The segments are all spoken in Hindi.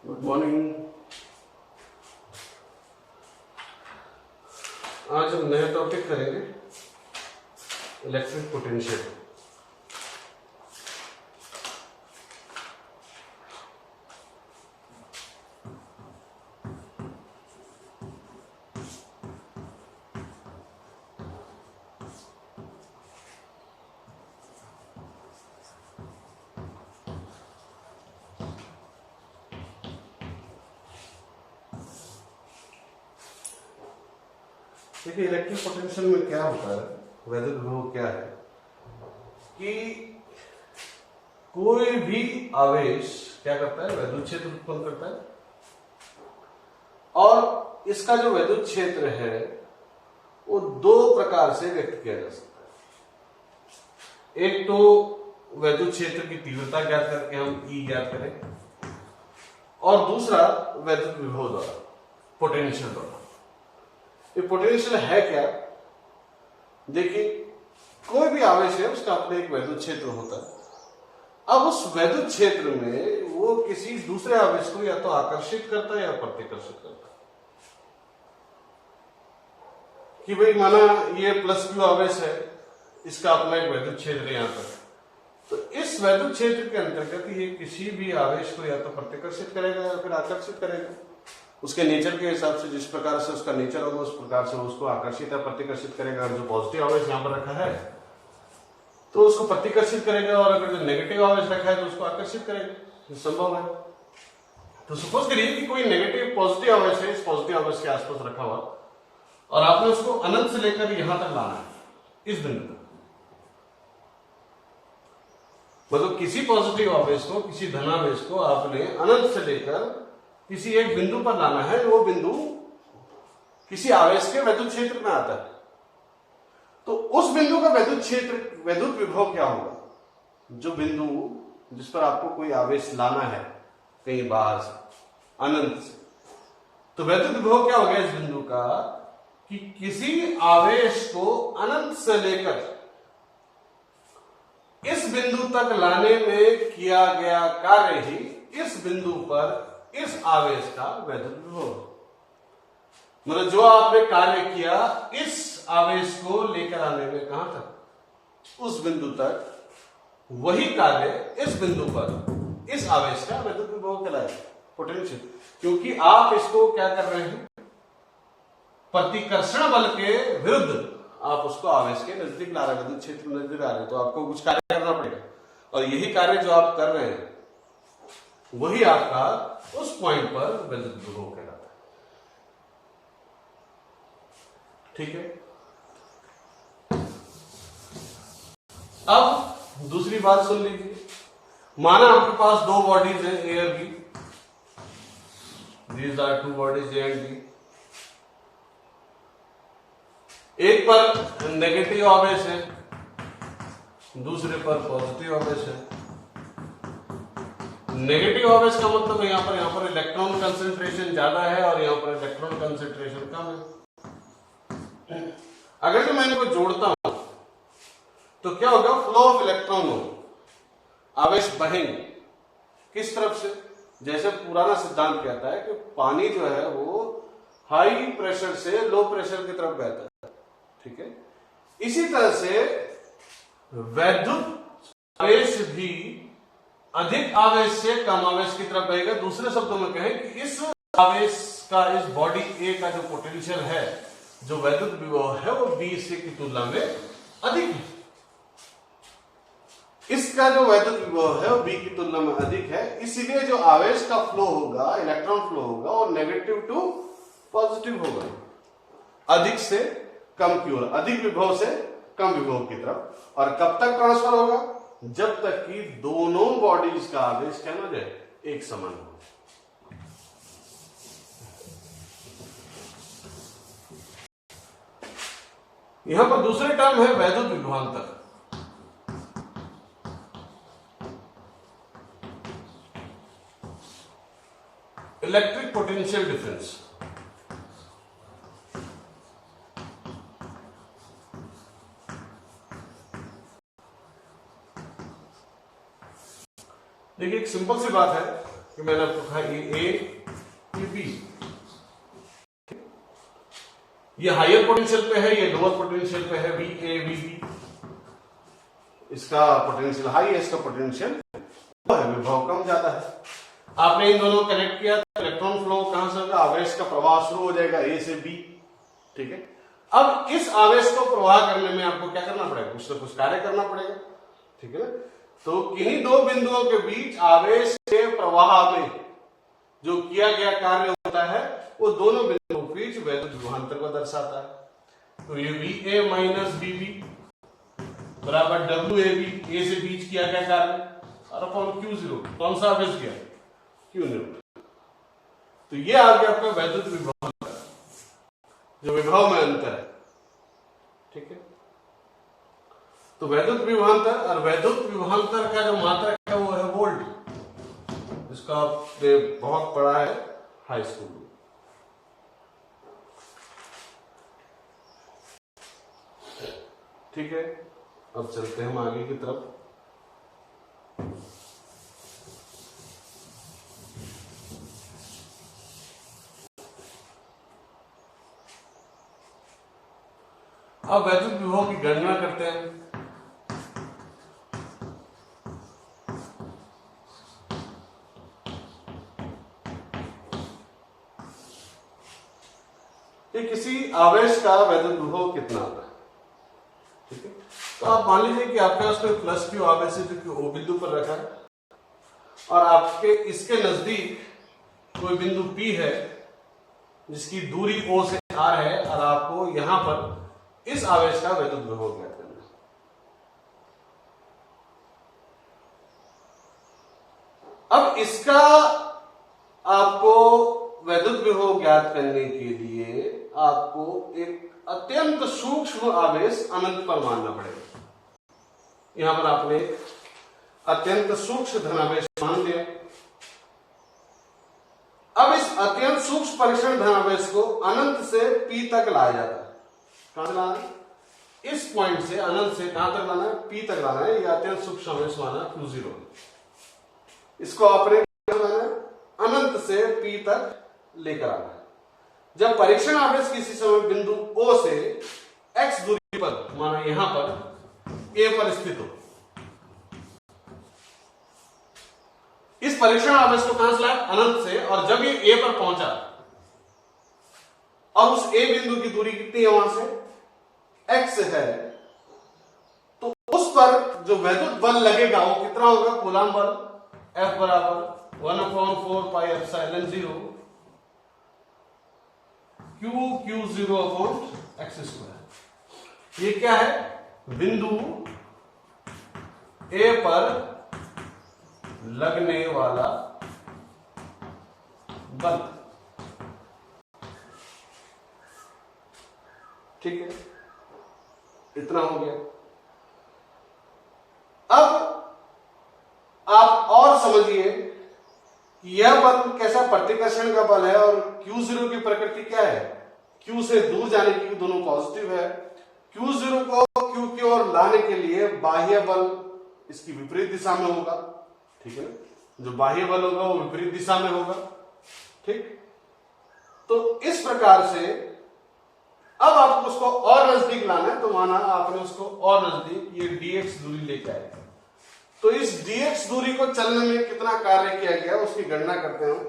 Good morning. आज हम नया टॉपिक करेंगे इलेक्ट्रिक पोटेंशियल। देखिए इलेक्ट्रिक पोटेंशियल में क्या होता है, वैद्युत विभव क्या है कि कोई भी आवेश क्या करता है, वैद्युत क्षेत्र उत्पन्न करता है। और इसका जो वैद्युत क्षेत्र है वो दो प्रकार से व्यक्त किया जा सकता है। एक तो वैद्युत क्षेत्र की तीव्रता ज्ञात करके हम ई ज्ञात करें, और दूसरा वैद्युत विभव द्वारा, पोटेंशियल द्वारा। ये पोटेंशियल है क्या? देखिए कोई भी आवेश है उसका अपना एक वैद्युत क्षेत्र होता है। अब उस वैद्युत क्षेत्र में वो किसी दूसरे आवेश को या तो आकर्षित करता है या प्रतिकर्षित करता है। कि भाई माना ये प्लस क्यू आवेश है, इसका अपना एक वैद्युत क्षेत्र है यहां पर, तो इस वैद्युत क्षेत्र के अंतर्गत ये किसी भी आवेश को या तो प्रतिकर्षित करेगा या फिर आकर्षित करेगा। उसके नेचर के हिसाब से, जिस प्रकार से उसका नेचर होगा उस प्रकार से उसको आकर्षित या प्रतिकर्षित करेगा। जो पॉजिटिव आवेश यहां पर रखा है तो उसको प्रतिकर्षित करेगा, और अगर जो नेगेटिव आवेश रखा है तो उसको आकर्षित करेगा। संभव है। तो सपोज करिए कि कोई नेगेटिव पॉजिटिव आवेश है इस पॉजिटिव आवेश के आसपास रखा हुआ, और आपने उसको अनंत से लेकर यहां तक लाना है, इस बिंदु तक। मतलब किसी पॉजिटिव आवेश को, किसी धनावेश को आपने अनंत से लेकर किसी एक बिंदु पर लाना है। वो बिंदु किसी आवेश के वैद्युत क्षेत्र में आता है, तो उस बिंदु का वैद्युत क्षेत्र, वैद्युत विभव क्या होगा? जो बिंदु जिस पर आपको कोई आवेश लाना है कहीं बाहर से, अनंत से, तो वैद्युत विभव क्या हो गया इस बिंदु का कि किसी आवेश को अनंत से लेकर इस बिंदु तक लाने में किया गया कार्य ही इस बिंदु पर इस आवेश का वैद्युत विभव। मतलब जो आपने कार्य किया इस आवेश को लेकर आने में कहां तक, उस बिंदु तक, वही कार्य इस बिंदु पर इस आवेश का वैद्युत विभव कहलाएगा, पोटेंशियल। क्योंकि आप इसको क्या कर रहे हैं, प्रतिकर्षण बल के विरुद्ध आप उसको आवेश के नजदीक ला रहे, वैद्युत क्षेत्र नजदीक ला रहे, तो आपको कुछ कार्य करना पड़ेगा। और यही कार्य जो आप कर रहे हैं वही आपका उस पॉइंट पर वैद्युत विभव कहलाता है। ठीक है। अब दूसरी बात सुन लीजिए। माना आपके पास दो बॉडीज हैं, ए और B. These are two bodies, A and B. एक पर नेगेटिव आवेश है, दूसरे पर पॉजिटिव आवेश है। नेगेटिव आवेश का मतलब यहां पर इलेक्ट्रॉन कंसंट्रेशन ज्यादा है और यहां पर इलेक्ट्रॉन कंसंट्रेशन कम है। अगर जो मैं इनको जोड़ता हूं तो क्या होगा, फ्लो ऑफ इलेक्ट्रॉन हो, आवेश बहेंगे किस तरफ से? जैसे पुराना सिद्धांत कहता है कि पानी जो है वो हाई प्रेशर से लो प्रेशर की तरफ बहता है। ठीक है। इसी तरह से वैद्युत आवेश भी अधिक आवेश से कम आवेश की तरफ बहेगा। दूसरे शब्दों में कहें कि इस आवेश का, इस बॉडी ए का जो पोटेंशियल है, जो वैद्युत विभव है, वो बी से की तुलना में अधिक है। इसका जो वैद्युत विभव है वो बी की तुलना में अधिक है। इसीलिए जो आवेश का फ्लो होगा, इलेक्ट्रॉन फ्लो होगा, वो नेगेटिव टू पॉजिटिव होगा, अधिक से कम की ओर, अधिक विभव से कम विभव की तरफ। और कब तक ट्रांसफर होगा? जब तक कि दोनों बॉडीज का आवेश क्या ना जाए, एक समान हो। यहां पर दूसरे टर्म है वैद्युत विभवांतर। Electric potential difference. देखिए एक सिंपल सी बात है कि मैंने आपको कहा ये ए ये बी, ये हायर पोटेंशियल पे है, ये लोअर पोटेंशियल पे है, वी ए वी बी। इसका पोटेंशियल हाई है, इसका पोटेंशियल लो है, विभव कम ज्यादा है। आपने इन दोनों कनेक्ट किया तो इलेक्ट्रॉन फ्लो कहां से होगा, आवेश का प्रवाह शुरू हो जाएगा ए से बी। ठीक है, अब इस आवेश को प्रवाह करने में आपको क्या करना पड़ेगा, कुछ ना कुछ कार्य करना पड़ेगा। ठीक है ना, तो किन्हीं दो बिंदुओं के बीच आवेश के प्रवाह में जो किया गया कार्य होता है वो दोनों बिंदुओं के बीच वैद्युत विभवांतर को दर्शाता है। तो ये V A minus B B बराबर डब्ल्यू ए बी, ए से बीच किया गया कार्य और अपॉन क्यू जीरो, कौन सा आवेश किया, क्यू जीरो। तो ये आ गया आपका वैद्युत विभवांतर, जो विभव में अंतर है। ठीक है, तो वैद्युत विभवांतर और वैद्युत विभवांतर का जो मात्रक है वो है वोल्ट, इसका आपने बहुत पढ़ा है हाई स्कूल में। ठीक है, अब चलते हैं हम आगे की तरफ। अब वैद्युत विभव की गणना करते हैं। कि किसी आवेश का वैद्युत विभव कितना होता है। ठीक है, तो आप मान लीजिए कि आपके पास कोई प्लस क्यू आवेश है जो कि ओ बिंदु पर रखा है और आपके इसके नजदीक कोई बिंदु पी है जिसकी दूरी ओ से आर है और आपको यहां पर इस आवेश का वैद्युत विभव ज्ञात करना है। अब इसका आपको वैद्युत विभव ज्ञात करने के लिए आपको एक अत्यंत सूक्ष्म आवेश अनंत पर मानना पड़ेगा। यहां पर आपने अत्यंत सूक्ष्म धनावेश मान लिया। अब इस अत्यंत सूक्ष्म परीक्षण धनावेश को अनंत से पी तक लाया जाता है। कहां से लाना है, इस पॉइंट से अनंत से कहां तक लाना है, पी तक लाना है। यह अत्यंत सूक्ष्म आवेश माना क्यू जीरो। इसको आपने अनंत से पी तक लेकर आना है। जब परीक्षण आवेश किसी समय बिंदु O से x दूरी पर, माना यहां पर A पर स्थित हो, इस परीक्षण आवेश को कहां से लाया, अनंत से, और जब ये A पर पहुंचा और उस A बिंदु की दूरी कितनी है वहां से x है, तो उस पर जो वैद्युत बल लगेगा वो कितना होगा, कूलम्ब बल F बराबर 1/4 pi epsilon 0 Q zero upon x square. ये क्या है, बिंदु ए पर लगने वाला बल। ठीक है, इतना हो गया। अब आप और समझिए कि यह बल कैसा प्रतिकर्षण का बल है और क्यू जीरो की प्रकृति क्या है, क्यू से दूर जाने की दोनों पॉजिटिव है। क्यू जीरो को क्यू की ओर लाने के लिए बाह्य बल इसकी विपरीत दिशा में होगा। ठीक है ना, जो बाह्य बल होगा वो विपरीत दिशा में होगा। ठीक, तो इस प्रकार से अब आपको उसको और नजदीक लाना है, तो माना आपने उसको और नजदीक ये dx दूरी लेके आए, तो इस dx दूरी को चलने में कितना कार्य किया गया उसकी गणना करते हैं।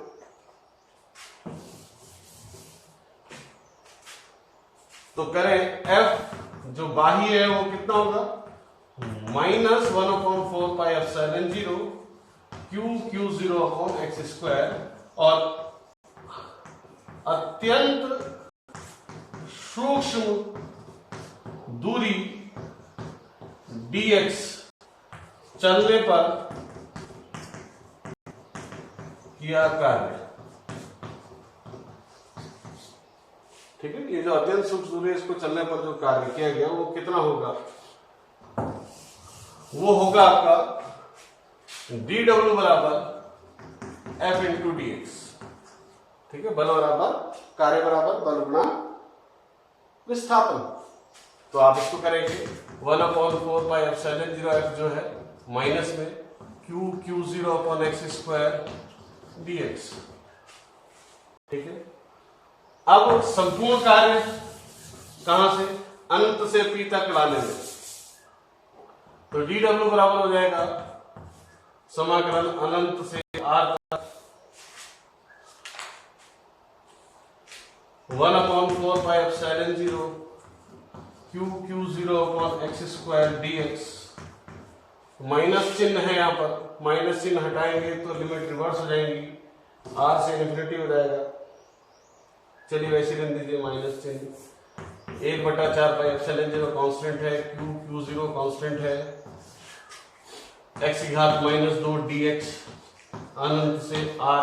तो करें F जो बाह्य है वो कितना होगा, -1/4 pi epsilon 0 Q zero upon x square, और अत्यंत सूक्ष्म दूरी dx चलने पर किया कार्य। ठीक है, ये जो अत्यंत सूक्ष्म दूरी है इसको चलने पर जो कार्य किया गया वो कितना होगा, वो होगा आपका dw बराबर f इंटू dx। ठीक है, बल बराबर कार्य बराबर बल गुणा विस्थापन। तो आप इसको करेंगे 1/4 पाई एप्सिलॉन 0 f जो है माइनस में Q zero upon x square dx। ठीक है, अब संपूर्ण कार्य कहां से, अनंत से p तक लाने में, तो dw बराबर हो जाएगा समाकलन अनंत से r तक 1/4πε0 q0/x² dx। माइनस चिन्ह है यहाँ पर, माइनस चिन्ह हटाएंगे तो लिमिट रिवर्स हो जाएंगी, r से इन्फिनिटी हो जाएगा। चलिए वैसे लिख दीजिए माइनस चिन्ह, 1/4πε0 कांस्टेंट है, q0 कांस्टेंट है, x की घात -2 dx अनंत से r